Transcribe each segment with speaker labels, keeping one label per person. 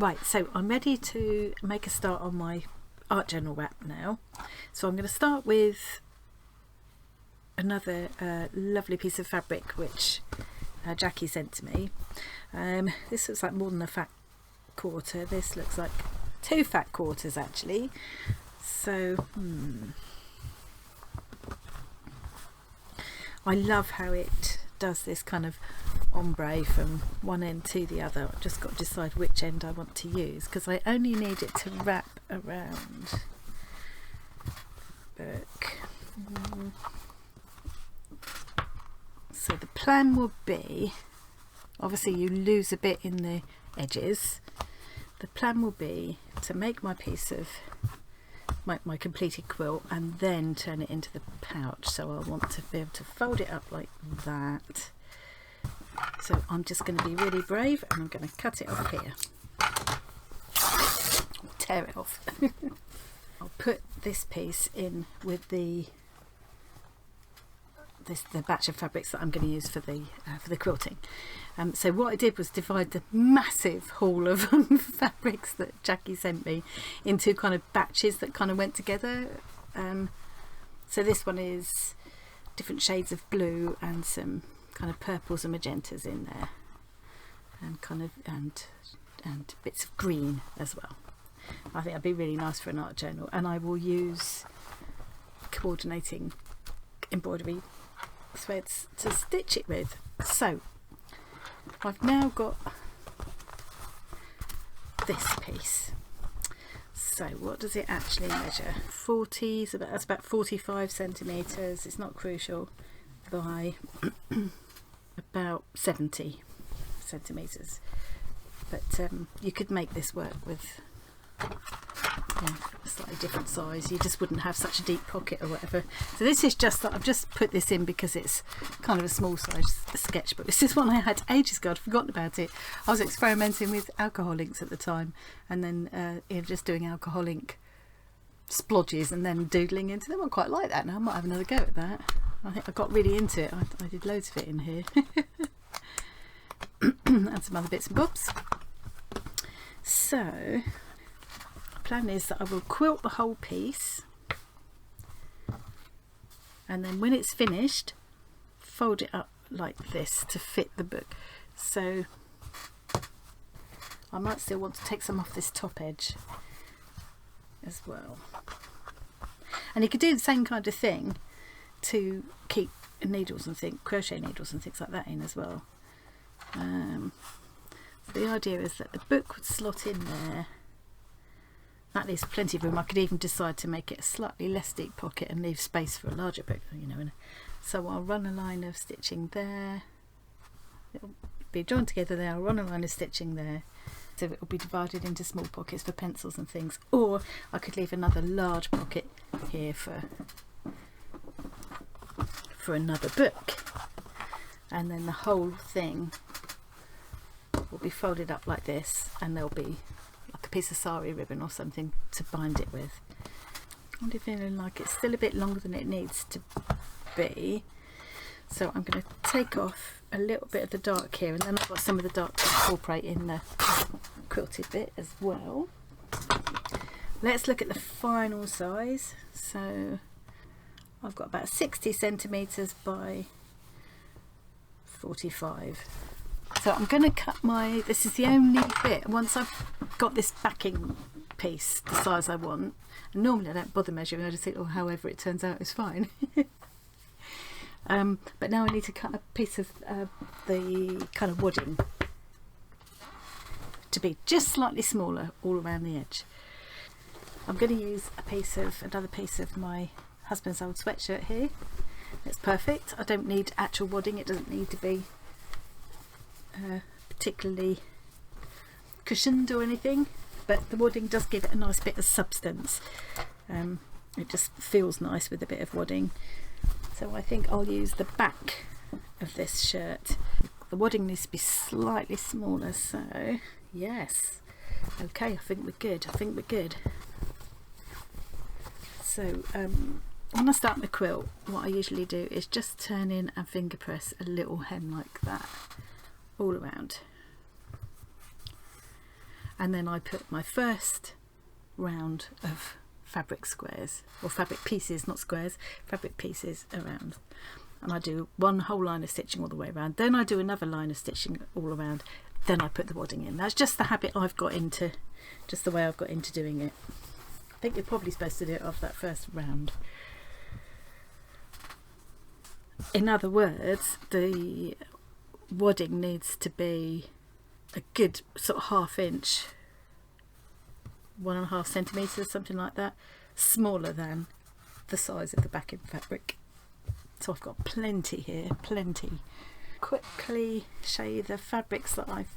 Speaker 1: Right, so I'm ready to make a start on my art journal wrap now. So I'm going to start with another lovely piece of fabric which Jackie sent to me. This looks like more than a fat quarter. This looks like 2 fat quarters actually. So I love how it does this kind of ombre from one end to the other. I've just got to decide which end I want to use because I only need it to wrap around the book. So the plan will be, obviously you lose a bit in the edges. The plan will be to make my piece of my completed quilt and then turn it into the pouch. So I want to be able to fold it up like that. So I'm just going to be really brave and I'm going to cut it off here. Tear it off. I'll put this piece in with the batch of fabrics that I'm going to use for the quilting. So what I did was divide the massive haul of fabrics that Jackie sent me into kind of batches that kind of went together. So this one is different shades of blue and some kind of purples and magentas in there, and kind of and bits of green as well. I think that'd be really nice for an art journal, and I will use coordinating embroidery threads to stitch it with. So I've now got this piece. So what does it actually measure? 40, so that's about 45 centimeters. It's not crucial. By about 70 centimeters, but you could make this work with a slightly different size. You just wouldn't have such a deep pocket or whatever. So this is just that I've just put this in because it's kind of a small size sketchbook. This is one I had ages ago. I'd forgotten about it. I was experimenting with alcohol inks at the time, and then just doing alcohol ink splodges and then doodling into them. I quite like that now. I might have another go at that. I think I got really into it. I did loads of it in here. And some other bits and bobs. So the plan is that I will quilt the whole piece, and then when it's finished, fold it up like this to fit the book. So I might still want to take some off this top edge as well. And you could do the same kind of thing to keep needles and crochet needles and things like that in as well. So the idea is that the book would slot in there. That leaves plenty of room. I could even decide to make it a slightly less deep pocket and leave space for a larger book, you know. So I'll run a line of stitching there. It'll be joined together there. I'll run a line of stitching there. So it will be divided into small pockets for pencils and things. Or I could leave another large pocket here for another book, and then the whole thing will be folded up like this, and there'll be like a piece of sari ribbon or something to bind it with. I'm feeling like it's still a bit longer than it needs to be, so I'm going to take off a little bit of the dark here, and then I've got some of the dark to incorporate in the quilted bit as well. Let's look at the final size. So I've got about 60 centimeters by 45. So I'm going to cut this is the only bit, once I've got this backing piece the size I want, and normally I don't bother measuring, I just think, oh, however it turns out is fine. But now I need to cut a piece of the kind of wadding to be just slightly smaller all around the edge. I'm going to use another piece of my husband's old sweatshirt here. It's perfect. I don't need actual wadding. It doesn't need to be particularly cushioned or anything, but the wadding does give it a nice bit of substance. It just feels nice with a bit of wadding. So I think I'll use the back of this shirt. The wadding needs to be slightly smaller, so yes. Okay, I think we're good. So when I start my quilt, what I usually do is just turn in and finger press a little hem like that all around. and then I put my first round of fabric squares, or fabric pieces, not squares, fabric pieces around, and I do one whole line of stitching all the way around, then I do another line of stitching all around, then I put the wadding in. That's just the habit I've got into, just the way I've got into doing it. I think you're probably supposed to do it after that first round. In other words, the wadding needs to be a good sort of 1/2 inch, 1.5 centimetres, something like that, smaller than the size of the backing fabric. So I've got plenty here, plenty. Quickly show you the fabrics that I've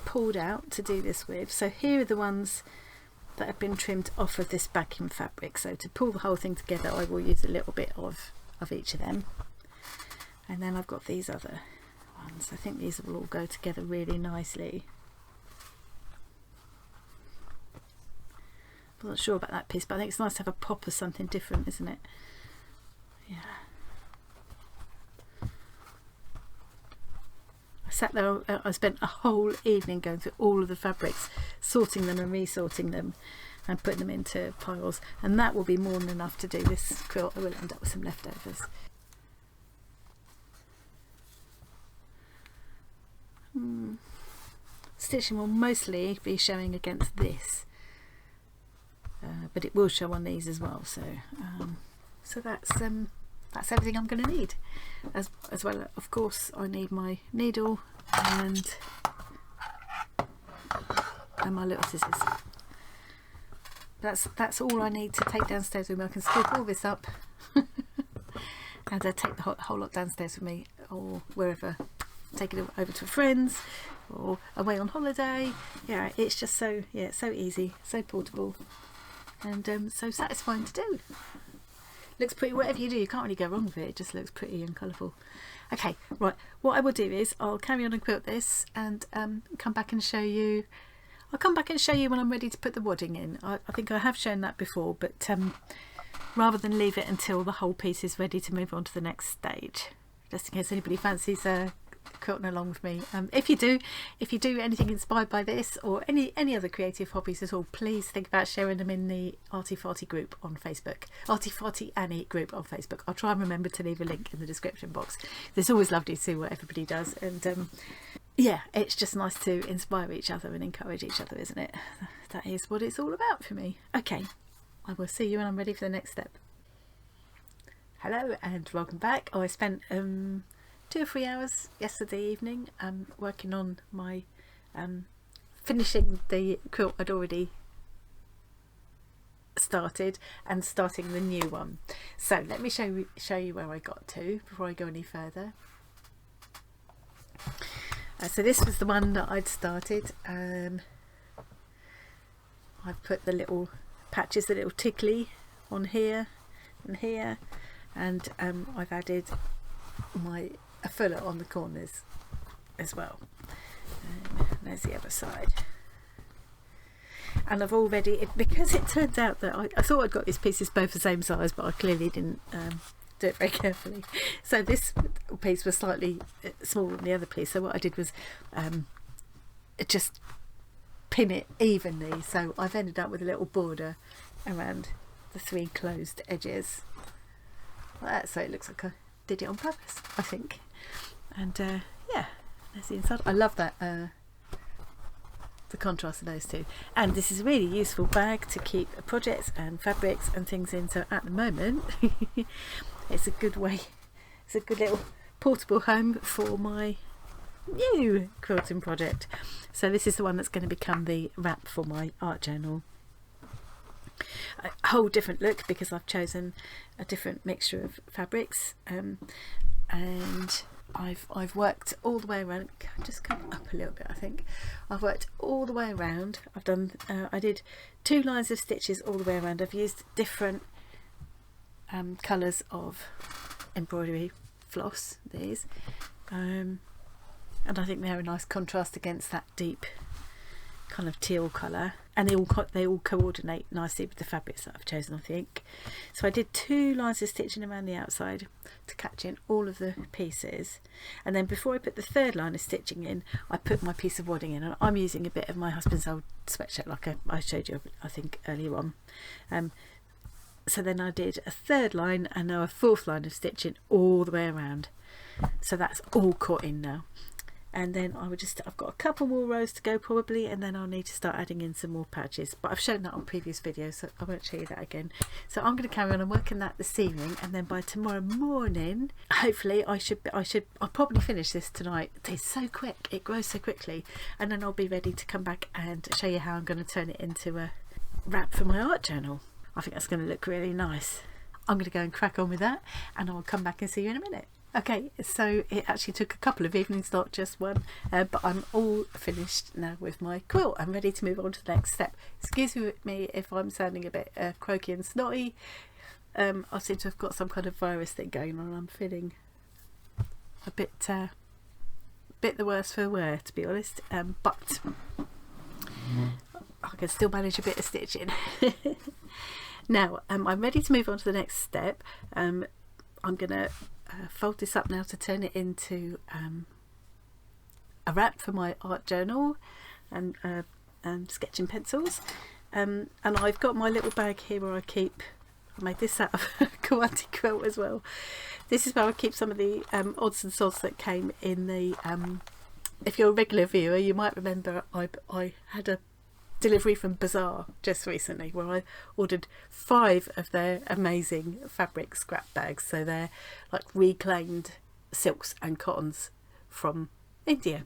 Speaker 1: pulled out to do this with. So here are the ones that have been trimmed off of this backing fabric. So to pull the whole thing together, I will use a little bit of each of them. And then I've got these other ones. I think these will all go together really nicely. I'm not sure about that piece, but I think it's nice to have a pop of something different, isn't it? Yeah. I sat there, I spent a whole evening going through all of the fabrics, sorting them and resorting them and putting them into piles, and that will be more than enough to do this quilt. I will end up with some leftovers. Stitching will mostly be showing against this, but it will show on these as well. So that's everything I'm going to need. As well, of course, I need my needle and my little scissors. That's all I need to take downstairs with me. I can scoop all this up and take the whole lot downstairs with me, or wherever. Take it over to friends or away on holiday. Yeah, it's just so easy, so portable, and so satisfying to do. Looks pretty. Whatever you do, you can't really go wrong with it. It just looks pretty and colourful. Okay, right, what I will do is I'll carry on and quilt this and come back and show you. I'll come back and show you when I'm ready to put the wadding in. I think I have shown that before, but rather than leave it until the whole piece is ready to move on to the next stage, just in case anybody fancies quilting along with me. If you do anything inspired by this or any other creative hobbies at all, please think about sharing them in the Arty Farty group on Facebook, Arty Farty Annie group on Facebook. I'll try and remember to leave a link in the description box. It's always lovely to see what everybody does, and yeah, it's just nice to inspire each other and encourage each other, isn't it? That is what it's all about for me. Okay, I will see you when I'm ready for the next step. Hello and welcome back. I spent 2 or 3 hours yesterday evening working on my finishing the quilt I'd already started and starting the new one. So let me show you where I got to before I go any further. So this was the one that I'd started. I've put the little patches, the little tikli on here and here, and I've added a fuller on the corners as well. There's the other side. And I've already, because it turned out that I thought I'd got these pieces both the same size, but I clearly didn't do it very carefully. So this piece was slightly smaller than the other piece. So what I did was just pin it evenly. So I've ended up with a little border around the 3 closed edges. Like that, so it looks like I did it on purpose, I think. And yeah, there's the inside. I love that the contrast of those two, and this is a really useful bag to keep projects and fabrics and things in. So at the moment it's a good way, it's a good little portable home for my new quilting project. So this is the one that's going to become the wrap for my art journal. A whole different look because I've chosen a different mixture of fabrics, and I've worked all the way around. Just come up a little bit. I think I've worked all the way around. I've done I did 2 lines of stitches all the way around. I've used different colours of embroidery floss, these, and I think they're a nice contrast against that deep kind of teal colour, and they all coordinate nicely with the fabrics that I've chosen, I think. So I did 2 lines of stitching around the outside to catch in all of the pieces, and then before I put the 3rd line of stitching in, I put my piece of wadding in, and I'm using a bit of my husband's old sweatshirt like I showed you I think earlier on. So then I did a 3rd line and now a 4th line of stitching all the way around, so that's all caught in now. And then I've got a couple more rows to go probably, and then I'll need to start adding in some more patches, but I've shown that on previous videos, so I won't show you that again. So I'm going to carry on and working that this evening, and then by tomorrow morning hopefully I'll probably finish this tonight. It's so quick, it grows so quickly, and then I'll be ready to come back and show you how I'm going to turn it into a wrap for my art journal. I think that's going to look really nice. I'm going to go and crack on with that, and I'll come back and see you in a minute. Okay, so it actually took a couple of evenings, not just one, but I'm all finished now with my quilt. I'm ready to move on to the next step. Excuse me if I'm sounding a bit croaky and snotty. I seem to have got some kind of virus thing going on. I'm feeling a bit the worse for wear, to be honest, but I can still manage a bit of stitching. Now, I'm ready to move on to the next step. I'm going to fold this up now to turn it into a wrap for my art journal and sketching pencils, and I've got my little bag here where I made this out of a Kawandi quilt as well. This is where I keep some of the odds and sods that came in the if you're a regular viewer, you might remember I had a delivery from Bazaar just recently where I ordered 5 of their amazing fabric scrap bags. So they're like reclaimed silks and cottons from India,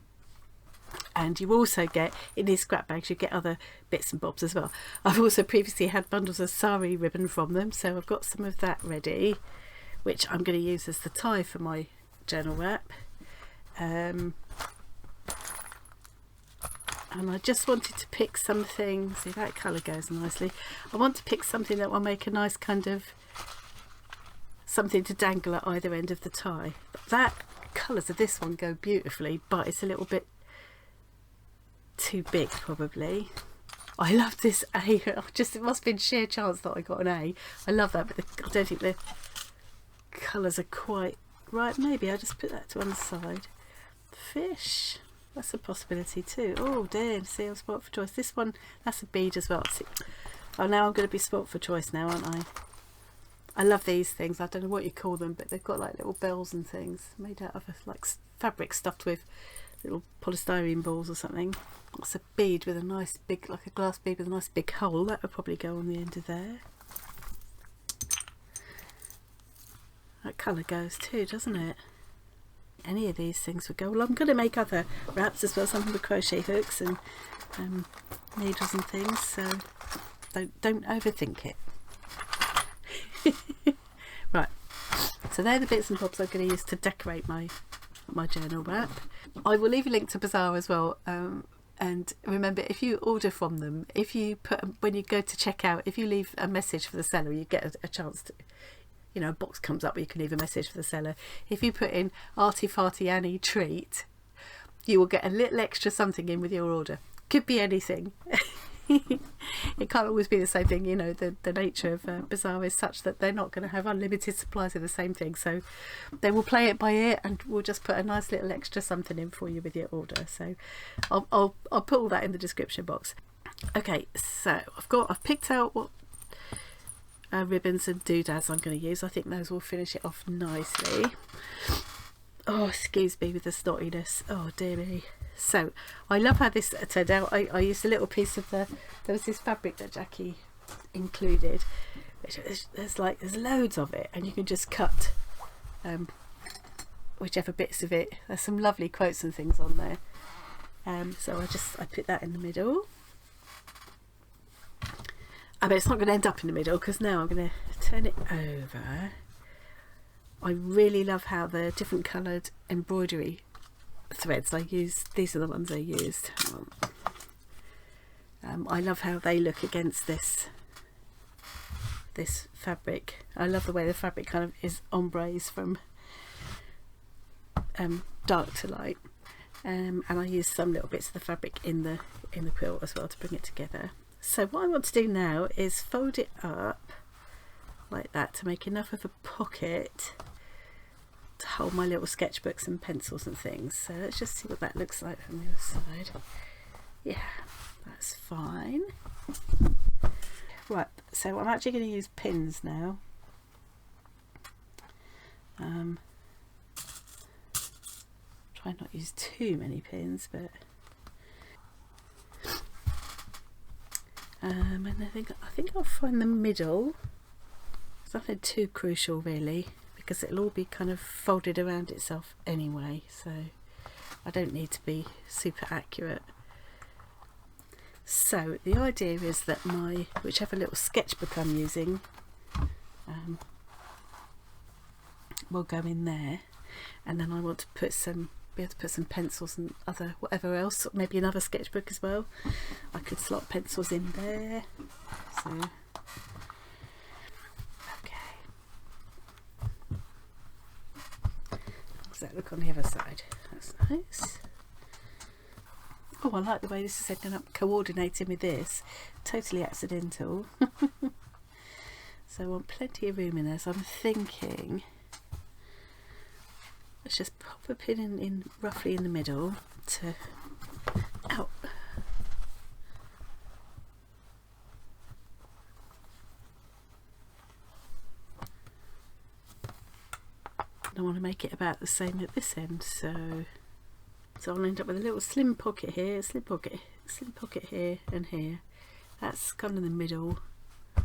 Speaker 1: and you also get, in these scrap bags, you get other bits and bobs as well. I've also previously had bundles of sari ribbon from them, so I've got some of that ready, which I'm going to use as the tie for my journal wrap. And I just wanted to pick something, see that colour goes nicely. I want to pick something that will make a nice kind of something to dangle at either end of the tie. That colours of this one go beautifully, but it's a little bit too big probably. I love this A. It must have been sheer chance that I got an A. I love that, but I don't think the colours are quite right. Maybe I'll just put that to one side. Fish. That's a possibility too. Oh dear, see, I'm spot for choice. This one, that's a bead as well. See, oh, now I'm going to be spot for choice now, aren't I? I love these things. I don't know what you call them, but they've got like little bells and things made out of like fabric stuffed with little polystyrene balls or something. It's a bead with a nice big, like a glass bead with a nice big hole. That would probably go on the end of there. That colour goes too, doesn't it? Any of these things would go. Well, I'm going to make other wraps as well, something with crochet hooks and needles and things, so don't overthink it. Right, so they're the bits and bobs I'm going to use to decorate my journal wrap. I will leave a link to Bazaar as well, and remember, if you order from them, if you put, when you go to checkout, if you leave a message for the seller, you get a chance to, you know, a box comes up where you can leave a message for the seller. If you put in Arty Farty Annie treat, you will get a little extra something in with your order. Could be anything. It can't always be the same thing, you know. The nature of Bazaar is such that they're not going to have unlimited supplies of the same thing, so they will play it by ear and we'll just put a nice little extra something in for you with your order. So I'll put all that in the description box. Okay, so I've picked out what ribbons and doodads I'm going to use. I think those will finish it off nicely. Oh, excuse me with the snottiness. Oh dear me. So I love how this turned out. I used a little piece of there was this fabric that Jackie included, which there's loads of it, and you can just cut whichever bits of it. There's some lovely quotes and things on there, so I put that in the middle. I mean, it's not going to end up in the middle because now I'm going to turn it over. I really love how the different coloured embroidery threads I used, these are the ones I used. I love how they look against this fabric. I love the way the fabric kind of is ombres from dark to light. and I used some little bits of the fabric in the quilt as well to bring it together. So what I want to do now is fold it up like that to make enough of a pocket to hold my little sketchbooks and pencils and things. So let's just see what that looks like from the other side. Yeah, that's fine. Right, so I'm actually going to use pins now. Try not to use too many pins, but and I think I'll find the middle. It's nothing too crucial really, because it'll all be kind of folded around itself anyway, so I don't need to be super accurate. So the idea is that my whichever little sketchbook I'm using will go in there, and then I want to be able to put some pencils and whatever else, maybe another sketchbook as well. I could slot pencils in there. So okay, how does that look on the other side? That's nice. Oh, I like the way this is ending up coordinating with this. Totally accidental. So I want plenty of room in there, so I'm thinking let's just pop a pin in roughly in the middle to out. I want to make it about the same at this end, so I'll end up with a little slim pocket here, a slim pocket here and here. That's kind of the middle. A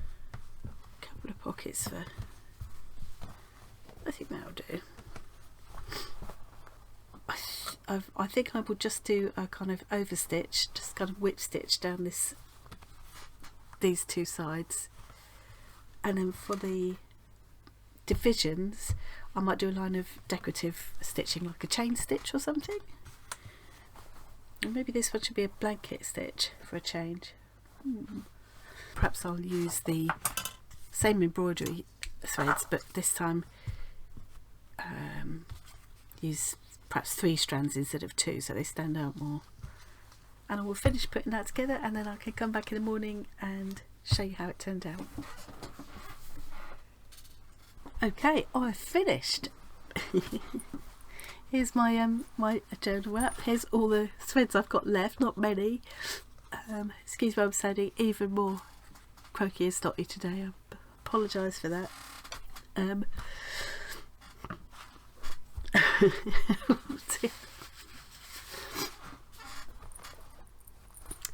Speaker 1: couple of pockets for, I think that'll do. I think I will just do a kind of overstitch, just kind of whip stitch down these two sides, and then for the divisions I might do a line of decorative stitching, like a chain stitch or something. And maybe this one should be a blanket stitch for a change. Perhaps I'll use the same embroidery threads, but this time use perhaps 3 strands instead of 2, so they stand out more. And I will finish putting that together, and then I can come back in the morning and show you how it turned out. Okay, I've finished. Here's my my journal wrap. Here's all the threads I've got left, not many. Excuse me, I'm sounding even more croaky and snotty today. I apologise for that.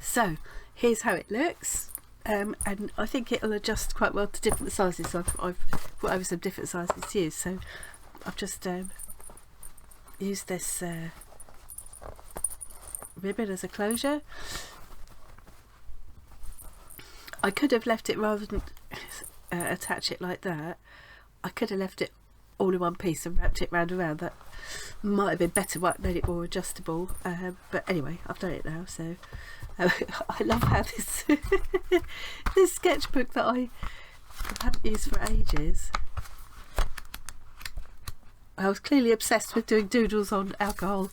Speaker 1: So here's how it looks, and I think it'll adjust quite well to different sizes, so I've put over some different sizes to use. So I've just used this ribbon as a closure. I could have left it, rather than attach it like that, I could have left it all in one piece and wrapped it round and round. That might have been better, made it more adjustable, but anyway, I've done it now. So I love how this this sketchbook that I haven't used for ages, I was clearly obsessed with doing doodles on alcohol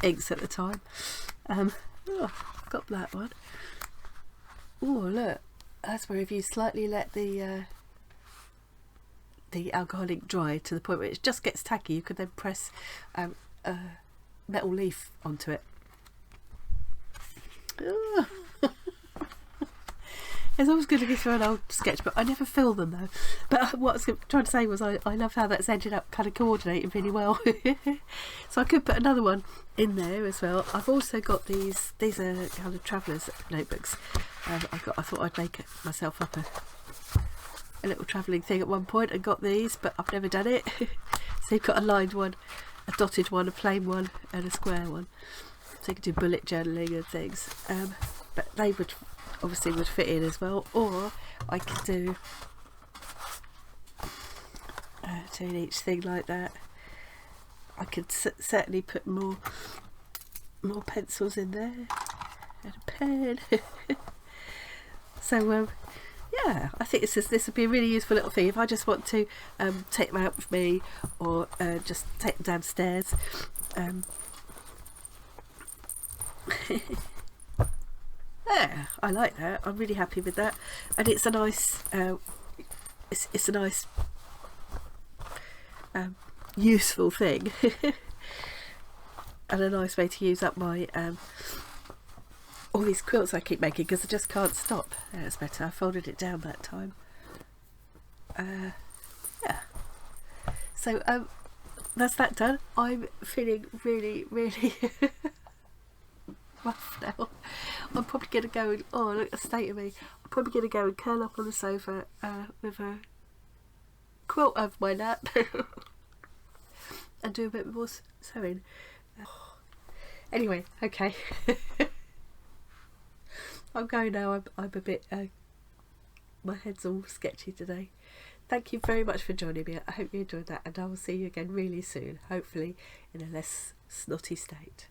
Speaker 1: inks at the time. Oh, I've got that one. Oh, look, that's where if you slightly let the alcohol ink dry to the point where it just gets tacky, you could then press a metal leaf onto it. It's always good to go through an old sketchbook. I never fill them though. But what I was trying to say was I love how that's ended up kind of coordinating really well. So I could put another one in there as well. I've also got these are kind of travellers notebooks. I thought I'd make myself up a little travelling thing at one point and got these, but I've never done it. So you've got a lined one, a dotted one, a plain one and a square one. So you can do bullet journaling and things. But they would obviously fit in as well, or I could do doing each thing like that. I could certainly put more pencils in there and a pen. So yeah, I think this would be a really useful little thing if I just want to take them out with me, or just take them downstairs. Yeah, I like that. I'm really happy with that, and it's a nice it's a nice useful thing and a nice way to use up my all these quilts I keep making, because I just can't stop. Yeah, it's better. I folded it down that time. Yeah, so that's that done. I'm feeling really rough now. I'm probably going to go and, oh look at the state of me, I'm probably going to go and curl up on the sofa with a quilt over my lap and do a bit more sewing. Anyway, okay. I'm going now. I'm a bit my head's all sketchy today. Thank you very much for joining me. I hope you enjoyed that, and I will see you again really soon, hopefully in a less snotty state.